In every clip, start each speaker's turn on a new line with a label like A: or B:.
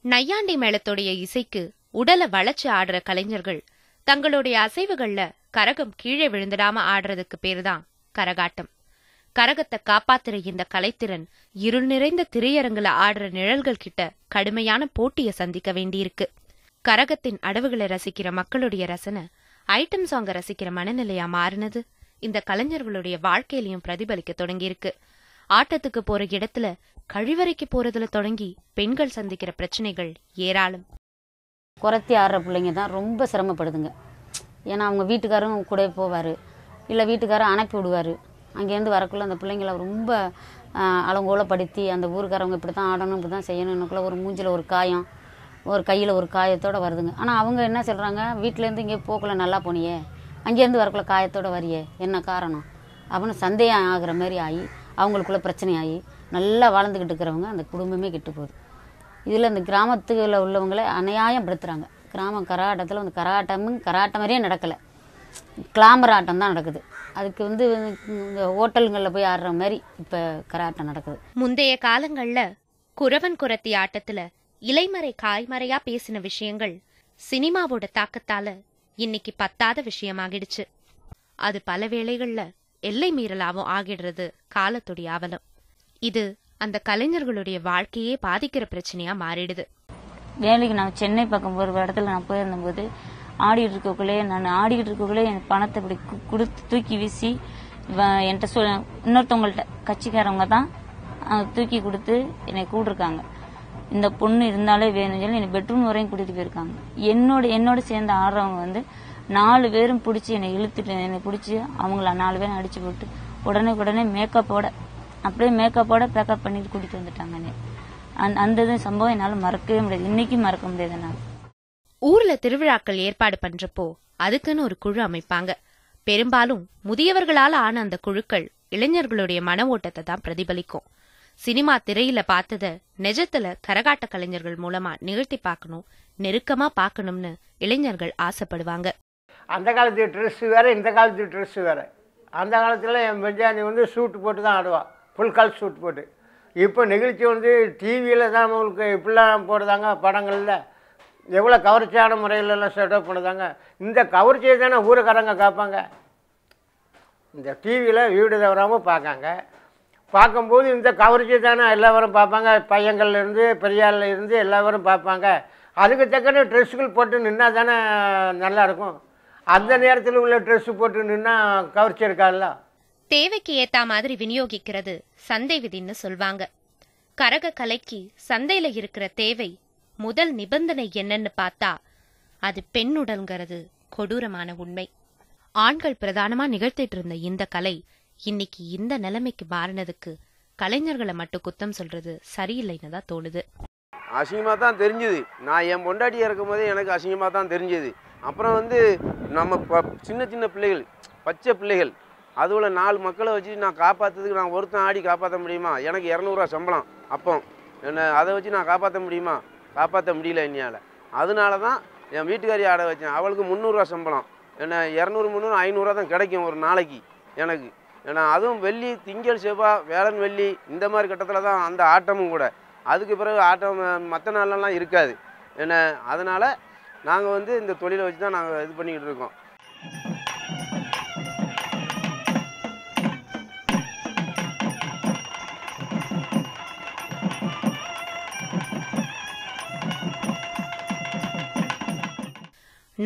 A: நையாண்டி மேளத்தோடைய இசைக்கு உடலை வளைச்சு ஆடுற கலைஞர்கள் தங்களுடைய அசைவுகள்ல கரகம் கீழே விழுந்துடாம ஆடுறதுக்கு பேருதான் கரகாட்டம். கரகத்தை காப்பாத்துற இந்த கலைத்திறன் இருள் நிறைந்த திரையரங்குல ஆடுற நிழல்கள் கிட்ட கடுமையான போட்டிய சந்திக்க வேண்டியிருக்கு. கரகத்தின் அடவுகளை ரசிக்கிற மக்களுடைய ரசனை ஐட்டம் சாங்க ரசிக்கிற மனநிலையா மாறினது இந்த கலைஞர்களுடைய வாழ்க்கையிலையும் பிரதிபலிக்க தொடங்கியிருக்கு. ஆட்டத்துக்கு போற இடத்துல கழிவறைக்கு போறதுல தொடங்கி பெண்கள் சந்திக்கிற பிரச்சனைகள் ஏராளம்.
B: குறைத்தி ஆடுற பிள்ளைங்க தான் ரொம்ப சிரமப்படுதுங்க. ஏன்னா அவங்க வீட்டுக்காரும் கூட போவார், இல்லை வீட்டுக்காரும் அனுப்பி விடுவார். அங்கேருந்து வரக்குள்ள அந்த பிள்ளைங்களை ரொம்ப அலங்கோலப்படுத்தி அந்த ஊருக்காரவங்க இப்படி தான் ஆடணும், இப்படி தான் செய்யணும்னுக்குள்ள ஒரு மூஞ்சில் ஒரு காயம், ஒரு கையில் ஒரு காயத்தோடு வருதுங்க. ஆனால் அவங்க என்ன சொல்கிறாங்க, வீட்டிலேருந்து இங்கே போக்குள்ள நல்லா போனியே, அங்கேருந்து வரக்குள்ள காயத்தோடு வரியே, என்ன காரணம் அப்படின்னு சந்தேகம் ஆகிற மாதிரி ஆகி அவங்களுக்குள்ள பிரச்சனை ஆகி நல்லா வாழ்ந்துக்கிட்டு இருக்கிறவங்க அந்த குடும்பமே கெட்டு போகுது. இதில் இந்த கிராமத்தில் உள்ளவங்களை அநியாயப்படுத்துகிறாங்க. கிராம கரகாட்டத்தில் வந்து கரகாட்டம் மாதிரியே நடக்கலை, கிளாமர் ஆட்டம் தான் நடக்குது. அதுக்கு வந்து இந்த ஹோட்டலுங்களில் போய் ஆடுற மாதிரி இப்போ கரகாட்டம் நடக்குது.
A: முந்தைய காலங்களில் குறவன் குரத்தி ஆட்டத்தில் இலைமறை காய்மறையா பேசின விஷயங்கள் சினிமாவோட தாக்கத்தால இன்னைக்கு பத்தாத விஷயமாகிடுச்சு. அது பல வேளைகள்ல எல்லை மீறலாவும் ஆகிடுறது காலத்துடைய அவலம். இது அந்த கலைஞர்களுடைய வாழ்க்கையே பாதிக்கிற பிரச்சனையா மாறிடுது.
C: வேலைக்கு நான் சென்னை பக்கம் ஒரு இடத்துல நான் போயிருந்தபோது ஆடிக்கிட்டு இருக்கக்குள்ளே என் பணத்தை இப்படி கொடுத்து தூக்கி வீசி என்கிட்ட இன்னொருத்தவங்கள்ட்ட கட்சிக்காரவங்க தான் தூக்கி கொடுத்து என்னை கூப்பிட்டுருக்காங்க. இந்த பொண்ணு இருந்தாலே வேணும்னு சொல்லி என்னை பெட்ரூம் வரையும் கூட்டிட்டு போயிருக்காங்க. என்னோட சேர்ந்து ஆடுறவங்க வந்து 4 பேரும் பிடிச்சி என்னை இழுத்துட்டு என்னை பிடிச்சி அவங்கள 4 பேரும் அடிச்சு போட்டு உடனே மேக்கப்போட பேக்கப் பண்ணிட்டு கூட்டிட்டு வந்துட்டாங்க. அந்த சம்பவம் என்னால் மறக்கவே முடியாது, இன்னைக்கும் மறக்க முடியாது. என்னால்
A: ஊர்ல திருவிழாக்கள் ஏற்பாடு பண்றப்போ அதுக்குன்னு ஒரு குழு அமைப்பாங்க. பெரும்பாலும் முதியவர்களால ஆன அந்த குழுக்கள் இளைஞர்களுடைய மன ஓட்டத்தை தான் பிரதிபலிக்கும். சினிமா திரையில பார்த்தத நிஜத்துல கரகாட்ட கலைஞர்கள் மூலமா நிகழ்த்தி பார்க்கணும், நெருக்கமா பார்க்கணும்னு இளைஞர்கள் ஆசைப்படுவாங்க.
D: அந்த காலத்து ட்ரெஸ் வேற, இந்த காலத்து ட்ரெஸ் வேற. அந்த காலத்துல என் பெஞ்சானி வந்து சூட்டு போட்டு தான் ஆடுவான், ஃபுல் கால் சூட் போட்டு. இப்போ நிகழ்ச்சி வந்து டிவியில் தான் அவங்களுக்கு இப்படிலாம் போடுதாங்க. படங்களில் எவ்வளோ கவர்ச்சியான முறையிலலாம் செட்டப் பண்ணுதாங்க. இந்த கவர்ச்சியை தானே ஊருக்காரங்க காப்பாங்க. இந்த டிவியில் வீடு தவறாமல் பார்க்காங்க. பார்க்கும்போது இந்த கவர்ச்சி தானே எல்லாரும் பார்ப்பாங்க. பையங்கள்லேருந்து பெரியாளில் இருந்து எல்லாரும் பார்ப்பாங்க. அதுக்கு தக்கன ட்ரெஸ்ஸுகள் போட்டு நின்னா தானே நல்லாயிருக்கும். அந்த நேரத்தில் உள்ள ட்ரெஸ்ஸு போட்டு நின்னா கவர்ச்சி இருக்காதுல்ல.
A: தேவைக்கு ஏத்தா மாதிரி விநியோகிக்கிறது சந்தை விதின்னு சொல்வாங்க. கரக கலைக்கு சந்தையில இருக்கிற தேவை முதல் நிபந்தனை என்னன்னு பார்த்தா அது பெண்ணுடல்ங்கிறது கொடூரமான உண்மை. ஆண்கள் பிரதானமா நிகழ்த்திட்டு இருந்த இந்த கலை இன்னைக்கு இந்த நிலைமைக்கு மாறினதுக்கு கலைஞர்களை மட்டும் குத்தம் சொல்றது சரியில்லைன்னு தான் தோணுது.
E: அசிங்கமாக தான் தெரிஞ்சுது. நான் என் பொண்டாட்டியாக இருக்கும் போதே எனக்கு அசிங்கமாக தான் தெரிஞ்சுது. அப்புறம் வந்து நம்ம சின்ன பிள்ளைகள், பச்சை பிள்ளைகள், அதுபோல் 4 மக்களை வச்சு நான் காப்பாற்றுறதுக்கு நான் ஒருத்தன் ஆடி காப்பாற்ற முடியுமா? எனக்கு 200 ரூபா சம்பளம். அப்போ என்ன அதை வச்சு நான் காப்பாற்ற முடியுமா? காப்பாற்ற முடியல என்னால். அதனால தான் என் வீட்டுக்காரி ஆட வச்சேன். அவளுக்கு 300 ரூபா சம்பளம். என்ன 200, 300, 500 தான் கிடைக்கும் ஒரு நாளைக்கு எனக்கு. ஏன்னா அதுவும் வெள்ளி, திங்கள், செவ்வாய், வேளன், வெள்ளி இந்த மாதிரி கட்டத்தில் தான் அந்த ஆட்டமும் கூட. அதுக்கு பிறகு ஆட்டம் மற்ற நாள்லாம் இருக்காது. என்ன அதனால் நாங்கள் வந்து இந்த தொழிலை வச்சு தான் நாங்கள் இது பண்ணிக்கிட்டு இருக்கோம்.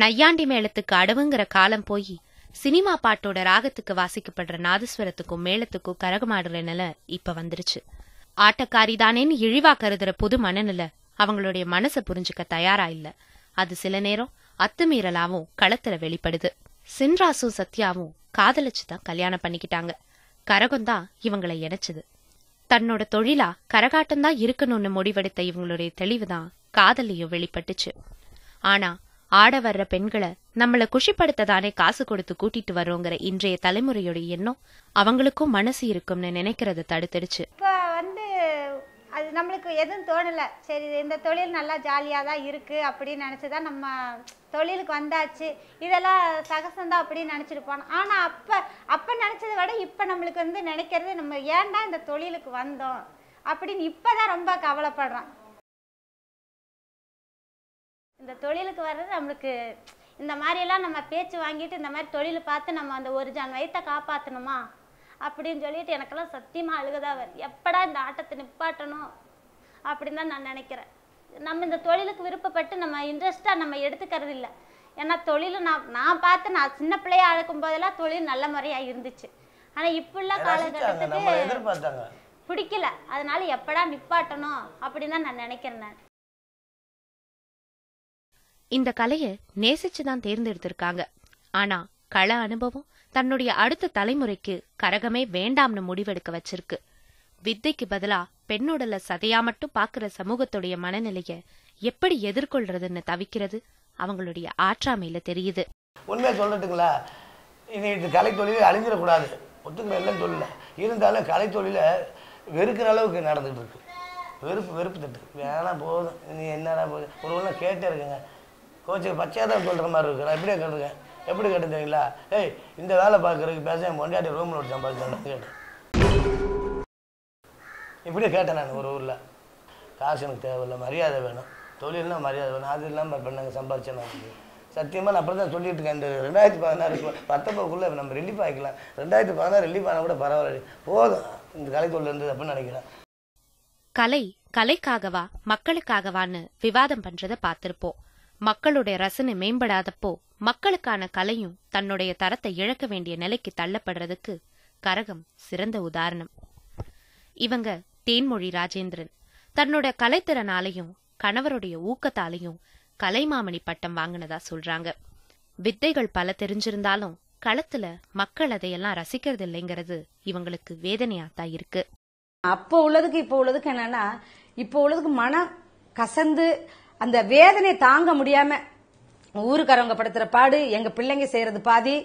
A: நையாண்டி மேளத்துக்கு அடவுங்கிற காலம் போய் சினிமா பாட்டோட ராகத்துக்கு வாசிக்கப்படுற நாதஸ்வரத்துக்கும் மேளத்துக்கும் கரகமாடுற நிலை இப்ப வந்துருச்சு. ஆட்டக்காரிதானேன்னு இழிவா கருதுற புது மனநிலை அவங்களுடைய மனசை புரிஞ்சுக்க தயாரா இல்ல. அது சில நேரம் அத்துமீறலாவும் களத்துல வெளிப்படுது. சின்ராசும் சத்யாவும் காதலிச்சு தான் கல்யாணம் பண்ணிக்கிட்டாங்க. கரகம் தான் இவங்களை இணைச்சது. தன்னோட தொழிலா கரகாட்டம் தான் இருக்கணும்னு முடிவெடுத்த இவங்களுடைய தெளிவுதான் காதலையும் வெளிப்பட்டுச்சு. ஆனா ஆட வர்ற பெண்களை நம்மள குஷிப்படுத்ததானே காசு கொடுத்து கூட்டிட்டு வர்றோங்கிற இன்றைய தலைமுறையோட எண்ணம் அவங்களுக்கும் மனசு இருக்கும்னு நினைக்கிறத தடுத்துடுச்சு.
F: இப்ப வந்து அது நம்மளுக்கு எதுவும் தோணல. சரி, இந்த தொழில் நல்லா ஜாலியா தான் இருக்கு அப்படின்னு நினைச்சுதான் நம்ம தொழிலுக்கு வந்தாச்சு. இதெல்லாம் சகசம்தான் அப்படின்னு நினைச்சிட்டு போனோம். ஆனா அப்ப நினைச்சதை விட இப்ப நம்மளுக்கு வந்து நினைக்கிறது, நம்ம ஏன்டா இந்த தொழிலுக்கு வந்தோம் அப்படின்னு இப்பதான் ரொம்ப கவலைப்படுறோம். இந்த தொழிலுக்கு வர்றது நம்மளுக்கு இந்த மாதிரியெல்லாம் நம்ம பேச்சு வாங்கிட்டு இந்த மாதிரி தொழிலை பார்த்து நம்ம அந்த ஒரு ஜான் வயிற்றை காப்பாற்றணுமா அப்படின்னு சொல்லிட்டு எனக்கெல்லாம் சத்தியமாக அழுகதா வருது. எப்படா இந்த ஆட்டத்தை நிப்பாட்டணும் அப்படின்னு தான் நான் நினைக்கிறேன். நம்ம இந்த தொழிலுக்கு விருப்பப்பட்டு நம்ம இன்ட்ரெஸ்ட்டாக நம்ம எடுத்துக்கிறது இல்லை. ஏன்னா தொழில் நான் பார்த்து நான் சின்ன பிள்ளையா அழைக்கும் போதெல்லாம் தொழில் நல்ல முறையாக இருந்துச்சு. ஆனால் இப்போ உள்ள காலகட்டத்துக்கு பிடிக்கல. அதனால எப்படா நிப்பாட்டணும் அப்படின்னு தான் நான் நினைக்கிறேன். நான்
A: இந்த கலையை நேசிச்சுதான் தேர்ந்தெடுத்திருக்காங்க. ஆனா கள அனுபவம் தன்னுடைய அடுத்த தலைமுறைக்கு கரகமே வேண்டாம்னு முடிவெடுக்க வச்சிருக்கு. வித்தைக்கு பதிலா பெண்ணுடல சதையா மட்டும் பாக்குற சமூகத்துடைய மனநிலைய எப்படி எதிர்கொள்றதுன்னு தவிக்கிறது அவங்களுடைய ஆற்றாமையில தெரியுது.
G: உண்மையை சொல்லட்டுங்களா, இன்னைக்கு கலைத்தொழில் அழிஞ்சிடக்கூடாது, ஒத்துக்கிற எல்லாம் சொல்லல. இருந்தாலும் கலைத்தொழில வெறுக்கிற அளவுக்கு நடந்துட்டு இருக்கு. வெறுப்பு தட்டு வேணாம் போதும், நீ என்னடா போகுது ஒரு ஒன்றா கேட்டே இருக்குங்க. கோச்சுக்கு பச்சையாக தான் சொல்கிற மாதிரி இருக்கு. நான் எப்படியே கேட்டிருக்கேன். எப்படி கேட்டேன் தெரியுங்களா, ஏய் இந்த வேலை பார்க்குறதுக்கு பேச என் பொண்டாட்டி ரூமில் ஒரு சம்பாதிச்சேன் கேட்டேன். இப்படியே கேட்டேன் நான். ஒரு ஊரில் காசு எனக்கு தேவையில்லை, மரியாதை வேணும், தொழில்னா மரியாதை வேணும், அது இல்லாமல் பண்ணாங்க சம்பாதிச்சேன். நான் சத்தியமாக நான் அப்படி தான் சொல்லிட்டு இருக்கேன். இந்த 2016 19 நம்ம ரிலீஃப் ஆகிக்கலாம். 2016 ரிலீஃப் ஆனால் கூட பரவாயில்ல, போதும் இந்த கலைத்தொழில் இருந்தது அப்படின்னு நினைக்கிறேன்.
A: கலை கலைக்காகவா மக்களுக்காகவான்னு விவாதம் பண்றத பார்த்திருப்போம். மக்களுடைய ரசனை மேம்படாதப்போ மக்களுக்கான கலையும் தன்னுடைய தரத்தை இழக்க வேண்டிய நிலைக்கு தள்ளப்படுறதுக்கு கரகம் சிறந்த உதாரணம். இவங்க தேன்மொழி ராஜேந்திரன். தன்னோட கலைத்திறனாலையும் கணவருடைய ஊக்கத்தாலையும் கலைமாமணி பட்டம் வாங்கினதா சொல்றாங்க. வித்தைகள் பல தெரிஞ்சிருந்தாலும் களத்துல மக்கள் அதையெல்லாம் ரசிக்கிறது இல்லைங்கிறது இவங்களுக்கு வேதனையாத்தான் இருக்கு.
H: அப்போ உள்ளதுக்கு இப்போ உள்ளதுக்கு என்னன்னா, இப்போ உள்ளதுக்கு மனம் கசந்து அந்த வேதனையை தாங்க முடியாம ஊருக்காரவங்க படுத்துற பாடு, எங்க பிள்ளைங்க செய்யறது பாதி.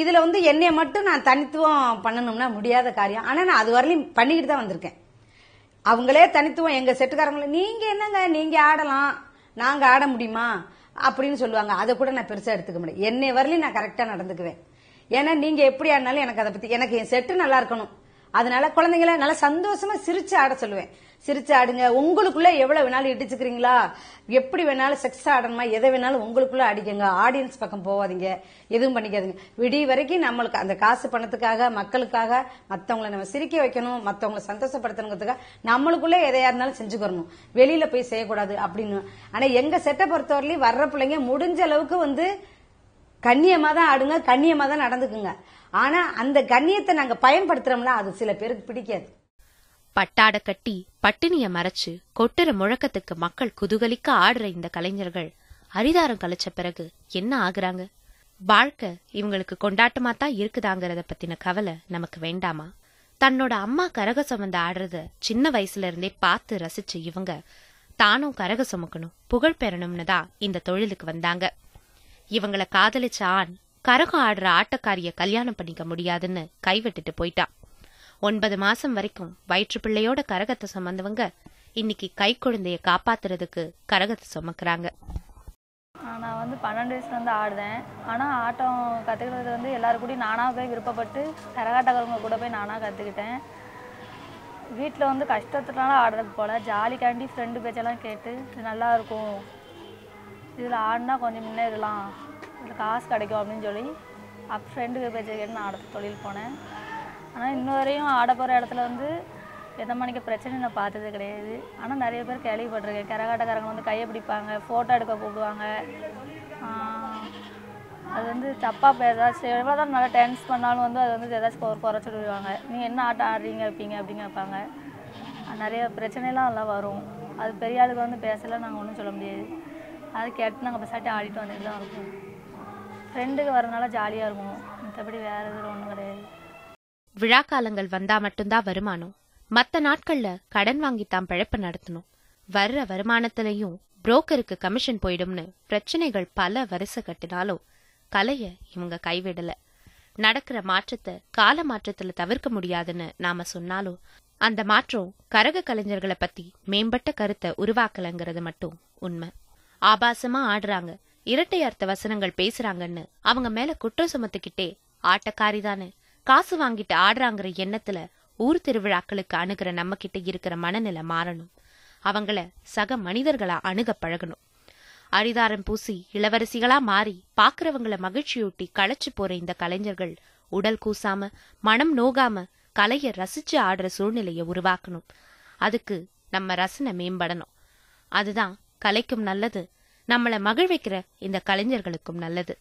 H: இதுல வந்து என்னைய மட்டும் நான் தனித்துவம் பண்ணணும்னா முடியாத காரியம். ஆனா நான் அது வரலையும் பண்ணிக்கிட்டு தான் வந்திருக்கேன். அவங்களே தனித்துவம் எங்க செட்டுக்காரங்கள, நீங்க என்னங்க நீங்க ஆடலாம், நாங்க ஆட முடியுமா அப்படின்னு சொல்லுவாங்க. அதை கூட நான் பெருசா எடுத்துக்க முடியும். என்னை வரலையும் நான் கரெக்டா நடந்துக்குவேன். ஏன்னா நீங்க எப்படி ஆடினாலும் எனக்கு அதை பத்தி, எனக்கு என் செட்டு நல்லா இருக்கணும். அதனால குழந்தைங்கள நல்லா சந்தோஷமா சிரிச்சு ஆட சொல்லுவேன். சிரிச்சு ஆடுங்க, உங்களுக்குள்ள எவ்வளவு வேணாலும் இடிச்சுக்கிறீங்களா, எப்படி வேணாலும் செக்ஸ் ஆடணுமா, எதை வேணாலும் உங்களுக்குள்ள அடிக்கங்க, ஆடியன்ஸ் பக்கம் போவாதீங்க, எதுவும் பண்ணிக்காதீங்க. விடிய வரைக்கும் நம்மளுக்கு அந்த காசு பணத்துக்காக மக்களுக்காக மத்தவங்களை நம்ம சிரிக்க வைக்கணும், மத்தவங்களை சந்தோஷப்படுத்தணுங்கிறதுக்காக நம்மளுக்குள்ள எதையா இருந்தாலும் செஞ்சுக்கணும், வெளியில போய் செய்யக்கூடாது அப்படின்னு. ஆனா எங்க செட்டை பொறுத்தவரையிலும் வர்ற பிள்ளைங்க முடிஞ்ச அளவுக்கு வந்து கண்ணியமா தான் ஆடுங்க, கண்ணியமா தான் நடந்துக்குங்க. ஆனா அந்த கண்ணியத்தை நாங்க பயன்படுத்துறோம்ல, அது சில பேருக்கு பிடிக்காது.
A: பட்டாட கட்டி பட்டினிய மறைச்சு கொட்டுற முழக்கத்துக்கு மக்கள் குதூகலிக்க ஆடுற இந்த கலைஞர்கள் அரிதாரம் கழிச்ச பிறகு என்ன ஆகுறாங்க? வாழ்க்கை இவங்களுக்கு கொண்டாட்டமா தான் இருக்குதாங்கிறத பத்தின கவலை நமக்கு வேண்டாமா? தன்னோட அம்மா கரகசம் வந்து ஆடுறத சின்ன வயசுல இருந்தே பார்த்து ரசிச்சு இவங்க தானும் கரக சுமக்கணும், புகழ் பெறணும்னு தான் இந்த தொழிலுக்கு வந்தாங்க. இவங்கள காதலிச்ச ஆண் கரகம் ஆடுற ஆட்டக்காரிய கல்யாணம் பண்ணிக்க முடியாதுன்னு கைவிட்டுட்டு போயிட்டான். 9 மாசம் வரைக்கும் வயிற்று பிள்ளையோட கரகத்தை சுமந்தவங்க இன்னைக்கு கை குழந்தைய காப்பாத்துறதுக்கு கரகத்தை சுமக்குறாங்க.
I: நான் வந்து 12 வயசுலேருந்து ஆடுதேன். ஆனால் ஆட்டம் கற்றுக்கிறது வந்து எல்லாரும் கூட நானாக போய் விருப்பப்பட்டு கரகாட்டக்காரங்க கூட போய் நானாக கற்றுக்கிட்டேன். வீட்டில் வந்து கஷ்டத்துனால ஆடுறது போல், ஜாலிக்காண்டி ஃப்ரெண்டு பேச்செல்லாம் கேட்டு இது நல்லா இருக்கும், இதில் ஆடினா கொஞ்சம் முன்னேறலாம், இதில் காசு கிடைக்கும் அப்படின்னு சொல்லி ஃப்ரெண்டு பேச்சை கேட்டு நான் ஆட தொழில் போனேன். ஆனால் இன்ன வரையும் ஆட போகிற இடத்துல வந்து எந்த மணிக்கு பிரச்சனை நான் பார்த்தது கிடையாது. ஆனால் நிறைய பேர் கேள்விப்பட்டிருக்கேன், கரகாட்டக்காரங்க வந்து கையை பிடிப்பாங்க, ஃபோட்டோ எடுக்க கூப்பிடுவாங்க. அது வந்து தப்பாக ஏதாச்சும் எவ்வளோ தான் நல்லா டான்ஸ் பண்ணாலும் வந்து அது வந்து ஏதாச்சும் குறைச்சி விடுவாங்க, நீங்கள் என்ன ஆட்டம் ஆடுறீங்க வைப்பீங்க அப்படின்னு கேட்பாங்க. நிறைய பிரச்சனைலாம் எல்லாம் வரும். அது பெரிய ஆளுக்கு வந்து பேசலாம் நாங்கள் ஒன்றும் சொல்ல முடியாது. அது கேட்டு நாங்கள் பசாட்டி ஆடிட்டு வந்துட்டு தான் இருக்கோம். ஃப்ரெண்டுக்கு வரனால ஜாலியாக இருக்கும், மற்றபடி வேறு எதுவும் ஒன்றும் கிடையாது.
A: விழாக்காலங்கள் வந்தா மட்டும்தான் வருமானம். மத்த நாட்கள்ல கடன் வாங்கித்தான் பிழைப்பு நடத்தணும். வர்ற வருமானத்திலையும் புரோக்கருக்கு கமிஷன் போயிடும்னு பிரச்சனைகள் பல வரிசை கட்டினாலும் கலைய இவங்க கைவிடல. நடக்கிற மாற்றத்தை கால மாற்றத்துல தவிர்க்க முடியாதுன்னு நாம சொன்னாலும் அந்த மாற்றம் கரக கலைஞர்களை பத்தி மேம்பட்ட கருத்தை உருவாக்கலங்கிறது மட்டும் உண்மை. ஆபாசமா ஆடுறாங்க, இரட்டை அர்த்த வசனங்கள் பேசுறாங்கன்னு அவங்க மேல குற்றம் சுமத்துக்கிட்டே ஆட்டக்காரிதானே காசு வாங்கிட்டு ஆடுறாங்கிற எண்ணத்துல ஊர் திருவிழாக்களுக்கு அணுகிற நம்ம கிட்ட இருக்கிற மனநிலை மாறணும். அவங்கள சக மனிதர்களா அணுக பழகணும். அடிதாரம் பூசி இளவரசிகளா மாறி பாக்குறவங்கள மகிழ்ச்சியூட்டி களைச்சு போற இந்த கலைஞர்கள் உடல் கூசாம மனம் நோகாம கலைய ரசிச்சு ஆடுற சூழ்நிலைய உருவாக்கணும். அதுக்கு நம்ம ரசனை மேம்படணும். அதுதான் கலைக்கும் நல்லது, நம்மள மகிழ்விக்கிற இந்த கலைஞர்களுக்கும் நல்லது.